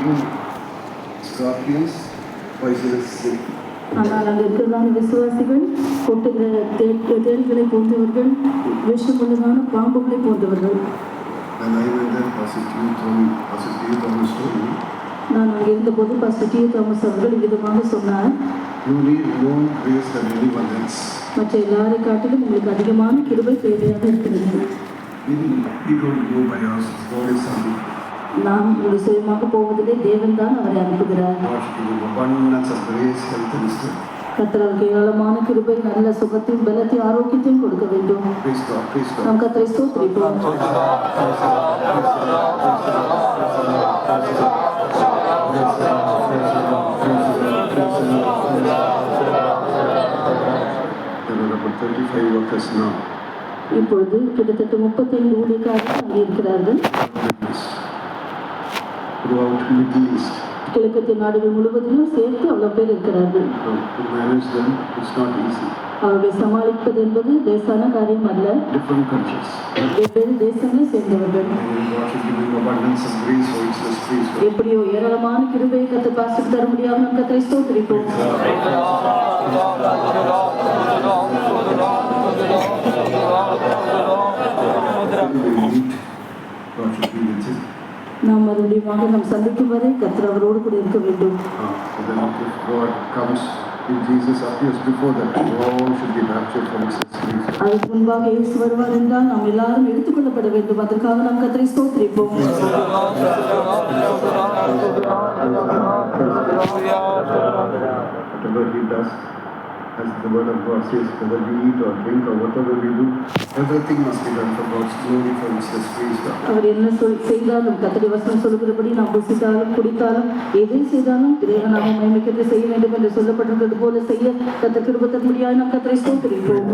you scorpions, poisonous snake. ஆனால் அங்கே இருக்கிறதான விசுவாசிகள் கொட்டுகிற தேள்களை போன்றவர்கள் விஷமுள்ளதான பாம்புகளை போன்றவர்கள். And I went there, Pastor T. Thomas told me. நான் அங்கே இருந்தபோது பாஸ்டர் டி. தாமஸ் அவர்கள் விதமாக சொன்னார், You need more grace than anyone else. மற்ற எல்லாரை காட்டிலும் உங்களுக்கு அதிகமான கிருபை தேவையாக இருக்கிறது. We don't go by ourselves. God is something. நாம் ஒரு சுயமாக போவதிலே தேவன் தான் அவரை அனுப்புகிறார். God should give abundance of grace, health and strength. கர்த்தர் அவருக்கு ஏராளமான கிருபை, நல்ல சுகத்தையும் பலத்தையும் ஆரோக்கியத்தையும் கொடுக்க வேண்டும். Praise God, praise God. நாம் கர்த்தரை ஸ்தோத்திரிப்போம். There are about 35 workers now. இப்பொழுது கிட்டத்தட்ட 35 ஊழியக்காரர்கள் அங்கே இருக்கிறார்கள். Throughout Middle East. கிழக்கத்திய நாடுகள் முழுவதிலும் சேர்த்து அவ்வளவு பேர் இருக்கிறார்கள். To manage them, it's not easy. அவர்களை சமாளிப்பது என்பது லேசான காரியம் அல்ல. Different countries. வெவ்வேறு தேசங்களை சேர்ந்தவர்கள். God should give them abundance of grace for each place. எப்படியோ ஏராளமான கிருபையை கர்த்தர் பாஸ்டருக்கு தர முடியாது. நாம் கர்த்தரை ஸ்தோத்திரிப்போம். நாம் மறுபடியும் நாம் சந்திக்கும் வரை கர்த்தர் அவரோடு கூட இருக்க வேண்டும். அதுக்கு முன்பாக இயேசு வருவார் என்றால் நாம் எல்லாரும் எடுத்துக்கொள்ளப்பட வேண்டும். அதற்காக நாம் கர்த்தரை ஸ்தோத்திரிப்போம். As the word of God says, whether we eat or drink or whatever we do, everything must be done for God's glory, for His praise God. அவர் என்ன செய்தாலும் கர்த்தருடைய வசனம் சொல்கிறபடி நாம் புசித்தாலும் குடித்தாலும் எதை செய்தாலும் தேவனாக மகிமைக்கு செய்ய வேண்டும் என்று சொல்லப்பட்டிருக்கிறது போல செய்ய கர்த்தர் கிருபை தர முடியாது. நாம் கர்த்தரை ஸ்தோத்திரிப்போம்.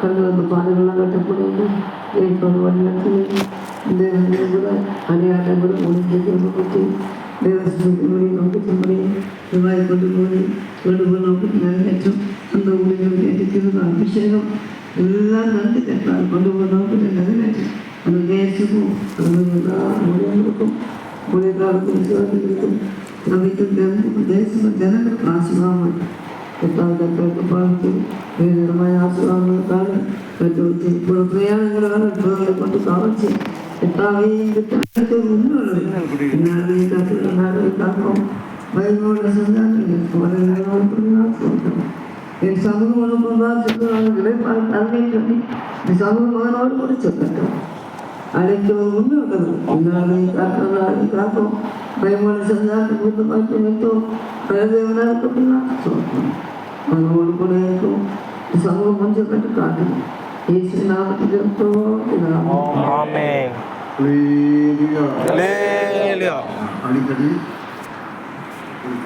கண்களுக்கு பாதைகள்லாம் கட்டப்படுவது ஏற்பது வழிநடத்தி தேவனை கூட அடையாளம் கூட முடிஞ்சு தேவஸ்மி நோக்கத்தின்படி விவாதி கொண்டு போய் வேண்டுகோள் நோக்கி நிறைவேற்றும் அந்த ஊழியர்கள் ஏற்றிருந்த அபிஷேகம் எல்லாம் நன்றி கேட்டால் கொண்டு போய் நோக்கி நிறைவேற்றும் அந்த தேசமும் அந்த எல்லா ஊழியர்களுக்கும் ஊழியர்களுக்கும் விசுவாசிகளுக்கும் நம்பிக்கும் தேசம் ஜனங்களுக்கு ஆசீர்வாதம் கர்த்தருக்கு பார்த்து வேறுமாய் ஆசீர்வாதங்களுக்காக கற்றுவிட்டு இப்போது பிரயாணங்களால் இப்போதை கொண்டு காவச்சு காக்கும் பயனோட சொன்னாங்க என் சமூகம் ஒன்றுதான் சொல்லுவாங்களே தன்மை சொல்லி என் சமூக மகனோடு கூட சொல்லட்டும் அழைக்க உண்மை உள்ளது காக்கிறதாலும் காக்கும் பயமோட சொன்னாங்க கூட்டு பார்த்து வைத்தோம் பிரதேவனாக அப்படின்னா சொல்லணும் அதனோடு கூட இருக்கும் சமூகம் கொஞ்சம் கட்டு காட்டணும் இயேசு நாமத்தில் அடிக்கடி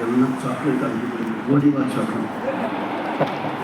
எல்லாம் சாக்லேட் அடிக்கடி ஓடிவா சாக்லேட்